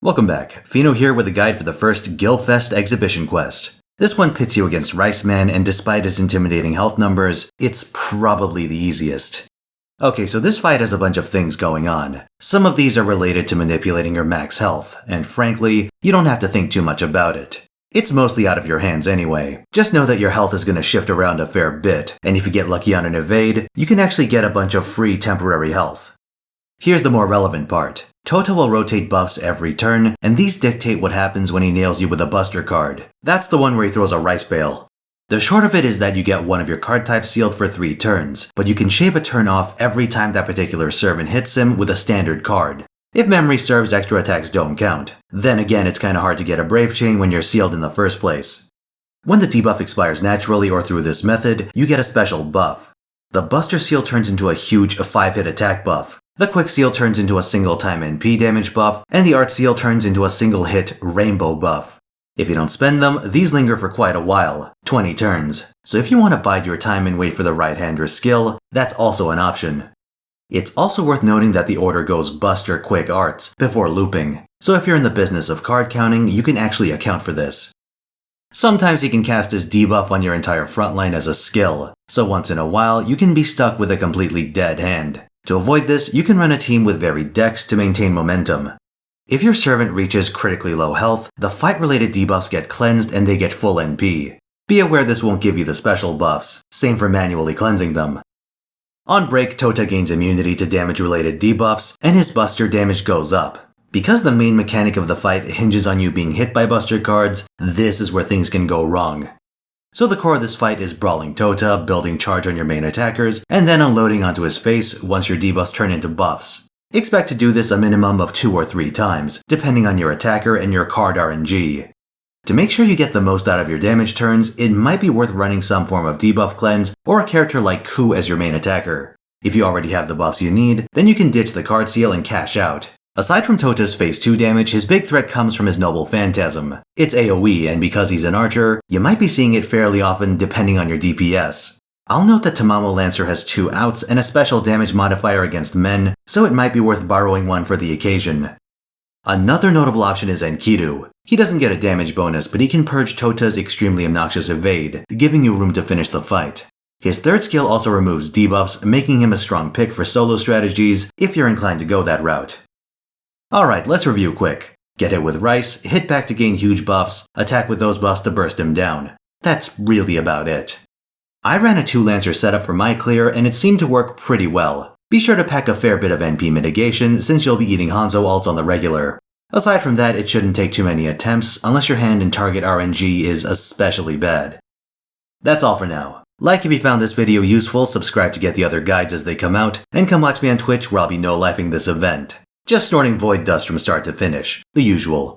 Welcome back, Fino here with a guide for the first Gilfest exhibition quest. This one pits you against Riceman, and despite its intimidating health numbers, it's probably the easiest. Okay, so this fight has a bunch of things going on. Some of these are related to manipulating your max health, and frankly, you don't have to think too much about it. It's mostly out of your hands anyway. Just know that your health is going to shift around a fair bit, and if you get lucky on an evade, you can actually get a bunch of free temporary health. Here's the more relevant part. Touta will rotate buffs every turn, and these dictate what happens when he nails you with a buster card. That's the one where he throws a rice bale. The short of it is that you get one of your card types sealed for 3 turns, but you can shave a turn off every time that particular servant hits him with a standard card. If memory serves, extra attacks don't count. Then again, it's kinda hard to get a Brave Chain when you're sealed in the first place. When the debuff expires naturally or through this method, you get a special buff. The Buster Seal turns into a huge 5-hit attack buff. The Quick Seal turns into a single-time NP damage buff, and the Art Seal turns into a single-hit Rainbow buff. If you don't spend them, these linger for quite a while, 20 turns. So if you want to bide your time and wait for the right-hander skill, that's also an option. It's also worth noting that the order goes Buster Quick Arts before looping, so if you're in the business of card counting, you can actually account for this. Sometimes he can cast his debuff on your entire frontline as a skill, so once in a while, you can be stuck with a completely dead hand. To avoid this, you can run a team with varied decks to maintain momentum. If your servant reaches critically low health, the fight-related debuffs get cleansed and they get full NP. Be aware this won't give you the special buffs, same for manually cleansing them. On break, Touta gains immunity to damage-related debuffs, and his buster damage goes up. Because the main mechanic of the fight hinges on you being hit by buster cards, this is where things can go wrong. So the core of this fight is brawling Touta, building charge on your main attackers, and then unloading onto his face once your debuffs turn into buffs. Expect to do this a minimum of 2 or 3 times, depending on your attacker and your card RNG. To make sure you get the most out of your damage turns, it might be worth running some form of debuff cleanse or a character like Ku as your main attacker. If you already have the buffs you need, then you can ditch the card seal and cash out. Aside from Touta's phase 2 damage, his big threat comes from his Noble Phantasm. It's AoE, and because he's an archer, you might be seeing it fairly often depending on your DPS. I'll note that Tamamo Lancer has 2 outs and a special damage modifier against men, so it might be worth borrowing one for the occasion. Another notable option is Enkidu. He doesn't get a damage bonus, but he can purge Touta's extremely obnoxious evade, giving you room to finish the fight. His third skill also removes debuffs, making him a strong pick for solo strategies if you're inclined to go that route. Alright, let's review quick. Get hit with Rice, hit back to gain huge buffs, attack with those buffs to burst him down. That's really about it. I ran a 2 Lancer setup for my clear, and it seemed to work pretty well. Be sure to pack a fair bit of NP mitigation since you'll be eating Hanzo ults on the regular. Aside from that, it shouldn't take too many attempts unless your hand and target RNG is especially bad. That's all for now. Like if you found this video useful, subscribe to get the other guides as they come out, and come watch me on Twitch where I'll be no-lifing this event. Just snorting void dust from start to finish. The usual.